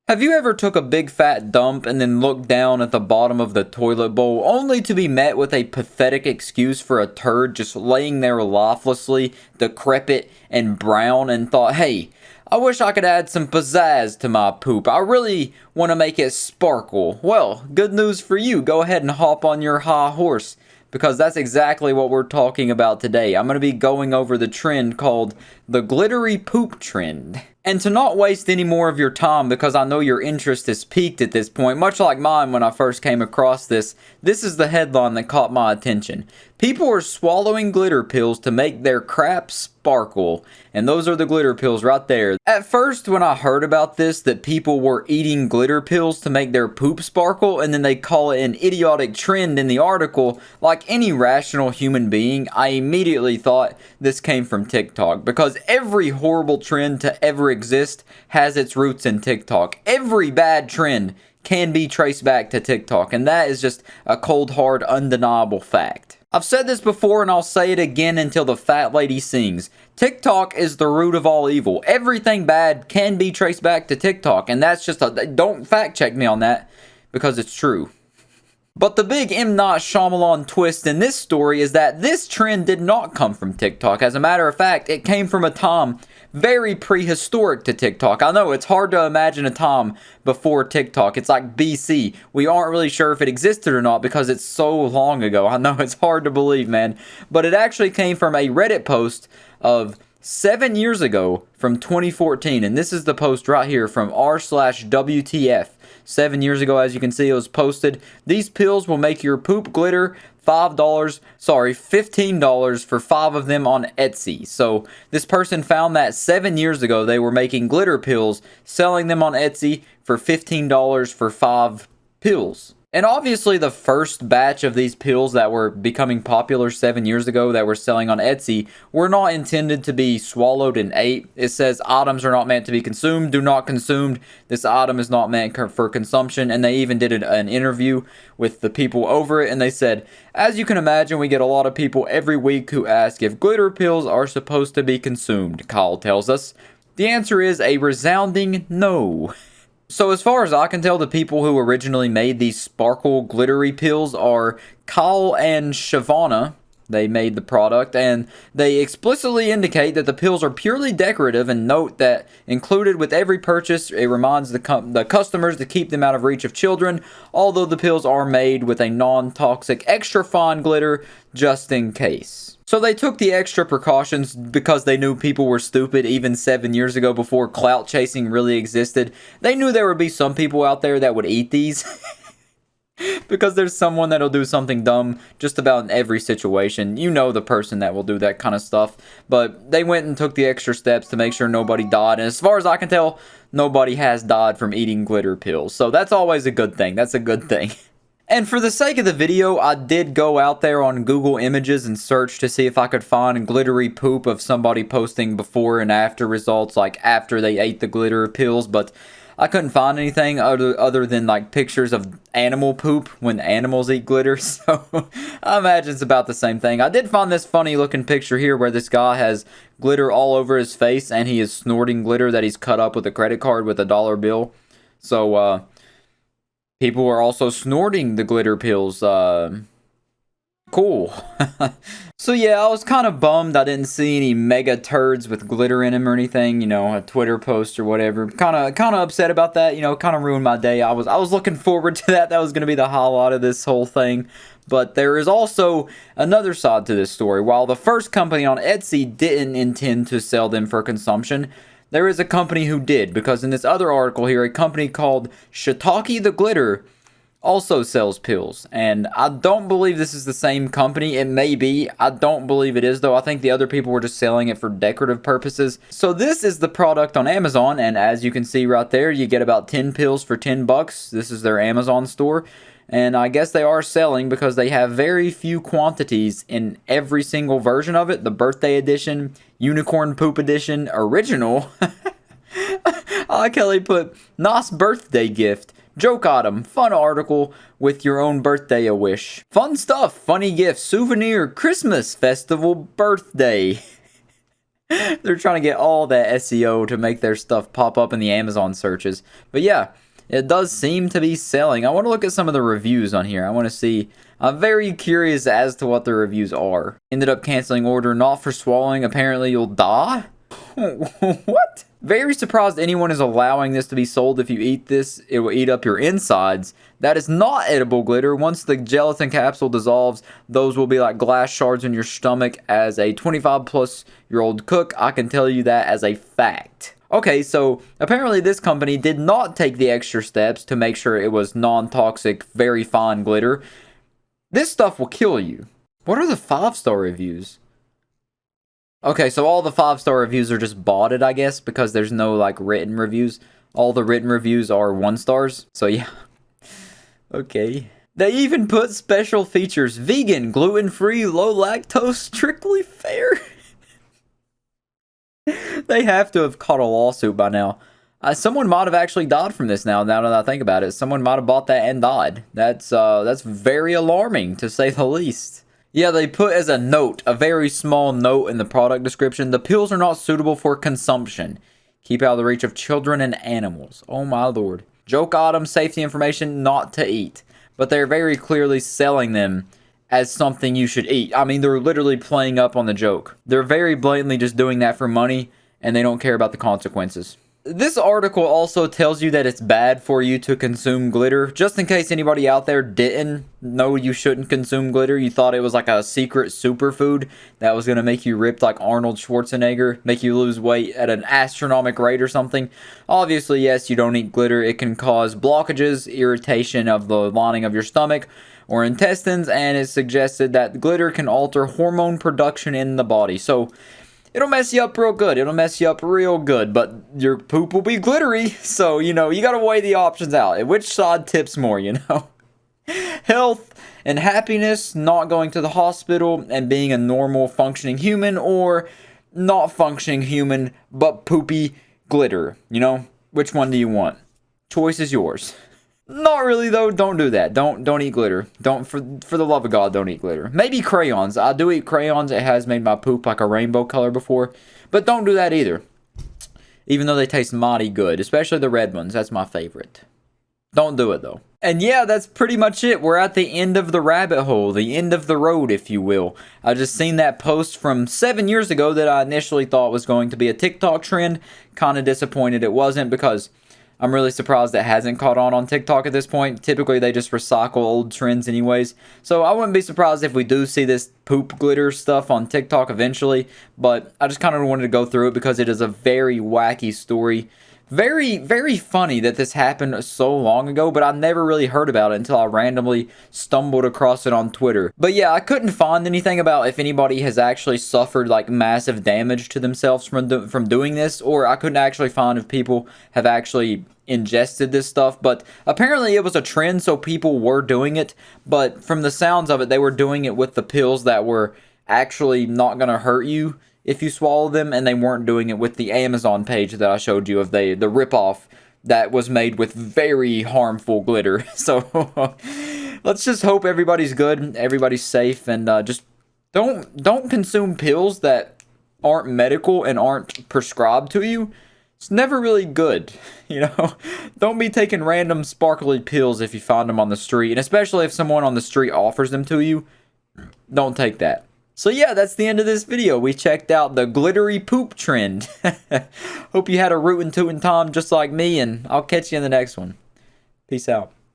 Have you ever took a big fat dump and then looked down at the bottom of the toilet bowl only to be met with a pathetic excuse for a turd just laying there lifelessly, decrepit and brown, and thought, hey, I wish I could add some pizzazz to my poop. I really want to make it sparkle. Well, good news for you. Go ahead and hop on your high horse, because that's exactly what we're talking about today. I'm going to be going over the trend called the glittery poop trend. And to not waste any more of your time, because I know your interest is piqued at this point, much like mine when I first came across this is the headline that caught my attention. People are swallowing glitter pills to make their crap sparkle. And those are the glitter pills right there. At first, when I heard about this, that people were eating glitter pills to make their poop sparkle, and then they call it an idiotic trend in the article, like any rational human being, I immediately thought this came from TikTok. Because every horrible trend to ever exist has its roots in TikTok. Every bad trend can be traced back to TikTok, and that is just a cold, hard, undeniable fact. I've said this before and I'll say it again until the fat lady sings. TikTok is the root of all evil. Everything bad can be traced back to TikTok, and that's just don't fact check me on that, because it's true. But the big M. Night Shyamalan twist in this story is that this trend did not come from TikTok. As a matter of fact, it came from a time very prehistoric to TikTok. I know, it's hard to imagine a time before TikTok. It's like BC. We aren't really sure if it existed or not because it's so long ago. I know, it's hard to believe, man. But it actually came from a Reddit post of 7 years ago from 2014. And this is the post right here from r/WTF. 7 years ago, as you can see, it was posted. These pills will make your poop glitter. $15 for 5 of them on Etsy. So this person found that 7 years ago they were making glitter pills, selling them on Etsy for $15 for 5 pills. And obviously the first batch of these pills that were becoming popular 7 years ago that were selling on Etsy were not intended to be swallowed and ate. It says items are not meant to be consumed, do not consumed. This item is not meant for consumption. And they even did an interview with the people over it, and they said, as you can imagine, we get a lot of people every week who ask if glitter pills are supposed to be consumed, Kyle tells us. The answer is a resounding no. So as far as I can tell, the people who originally made these sparkle glittery pills are Kyle and Shavana. They made the product, and they explicitly indicate that the pills are purely decorative, and note that included with every purchase, it reminds the customers to keep them out of reach of children, although the pills are made with a non-toxic extra fine glitter just in case. So they took the extra precautions because they knew people were stupid even 7 years ago before clout chasing really existed. They knew there would be some people out there that would eat these. Because there's someone that'll do something dumb just about in every situation. You know the person that will do that kind of stuff. But they went and took the extra steps to make sure nobody died. And as far as I can tell, nobody has died from eating glitter pills. So that's always a good thing. That's a good thing. And for the sake of the video, I did go out there on Google Images and search to see if I could find glittery poop of somebody posting before and after results, like after they ate the glitter pills, but I couldn't find anything other than like pictures of animal poop when animals eat glitter, so I imagine it's about the same thing. I did find this funny looking picture here where this guy has glitter all over his face and he is snorting glitter that he's cut up with a credit card with a dollar bill. So, people are also snorting the glitter pills. Cool. So yeah, I was kind of bummed I didn't see any mega turds with glitter in them or anything, you know, a Twitter post or whatever. Kind of upset about that, you know, kind of ruined my day. I was looking forward to that. That was going to be the highlight of this whole thing. But there is also another side to this story. While the first company on Etsy didn't intend to sell them for consumption, there is a company who did, because in this other article here, a company called Shiitake the Glitter also sells pills, and I don't believe this is the same company. It may be. I don't believe it is, though. I think the other people were just selling it for decorative purposes. So this is the product on Amazon, and as you can see right there, you get about 10 pills for $10. This is their Amazon store, and I guess they are selling because they have very few quantities in every single version of it. The birthday edition, unicorn poop edition, original. I like how they put nice birthday gift, joke item, fun article with your own birthday a wish. Fun stuff, funny gift, souvenir, Christmas, festival, birthday. They're trying to get all that SEO to make their stuff pop up in the Amazon searches. But yeah, it does seem to be selling. I want to look at some of the reviews on here. I want to see. I'm very curious as to what the reviews are. Ended up canceling order, not for swallowing. Apparently you'll die. What? Very surprised anyone is allowing this to be sold. If you eat this, it will eat up your insides. That is not edible glitter. Once the gelatin capsule dissolves, those will be like glass shards in your stomach. As a 25-plus-year-old cook, I can tell you that as a fact. Okay, so apparently this company did not take the extra steps to make sure it was non-toxic, very fine glitter. This stuff will kill you. What are the 5-star reviews? Okay, so all the 5-star reviews are just botted, I guess, because there's no, like, written reviews. All the written reviews are 1 stars, so yeah. Okay. They even put special features. Vegan, gluten-free, low lactose, strictly fair. They have to have caught a lawsuit by now. Someone might have actually died from this now that I think about it. Someone might have bought that and died. That's very alarming, to say the least. Yeah, they put as a note, a very small note in the product description, the pills are not suitable for consumption. Keep out of the reach of children and animals. Oh my lord. Joke item, safety information, not to eat. But they're very clearly selling them as something you should eat. I mean, they're literally playing up on the joke. They're very blatantly just doing that for money, and they don't care about the consequences. This article also tells you that it's bad for you to consume glitter. Just in case anybody out there didn't know you shouldn't consume glitter, you thought it was like a secret superfood that was going to make you ripped like Arnold Schwarzenegger, make you lose weight at an astronomical rate or something. Obviously, yes, you don't eat glitter. It can cause blockages, irritation of the lining of your stomach or intestines, and it's suggested that glitter can alter hormone production in the body. So it'll mess you up real good. It'll mess you up real good, but your poop will be glittery. So, you know, you got to weigh the options out. Which side tips more, you know? Health and happiness, not going to the hospital and being a normal functioning human, or not functioning human, but poopy glitter, you know? Which one do you want? Choice is yours. Not really though. Don't do that. Don't eat glitter. Don't, for the love of God, don't eat glitter. Maybe crayons. I do eat crayons. It has made my poop like a rainbow color before, but don't do that either. Even though they taste mighty good, especially the red ones. That's my favorite. Don't do it though. And yeah, that's pretty much it. We're at the end of the rabbit hole, the end of the road, if you will. I just seen that post from 7 years ago that I initially thought was going to be a TikTok trend. Kind of disappointed it wasn't, because I'm really surprised it hasn't caught on TikTok at this point. Typically, they just recycle old trends anyways. So I wouldn't be surprised if we do see this poop glitter stuff on TikTok eventually. But I just kind of wanted to go through it because it is a very wacky story. Very, very funny that this happened so long ago, but I never really heard about it until I randomly stumbled across it on Twitter. But yeah, I couldn't find anything about if anybody has actually suffered like massive damage to themselves from doing this, or I couldn't actually find if people have actually ingested this stuff. But apparently it was a trend, so people were doing it. But from the sounds of it, they were doing it with the pills that were actually not going to hurt you if you swallow them, and they weren't doing it with the Amazon page that I showed you of the ripoff that was made with very harmful glitter. So let's just hope everybody's good, everybody's safe, and just don't consume pills that aren't medical and aren't prescribed to you. It's never really good, you know? Don't be taking random sparkly pills if you find them on the street, and especially if someone on the street offers them to you, don't take that. So yeah, that's the end of this video. We checked out the glittery poop trend. Hope you had a rootin' tootin' time just like me, and I'll catch you in the next one. Peace out.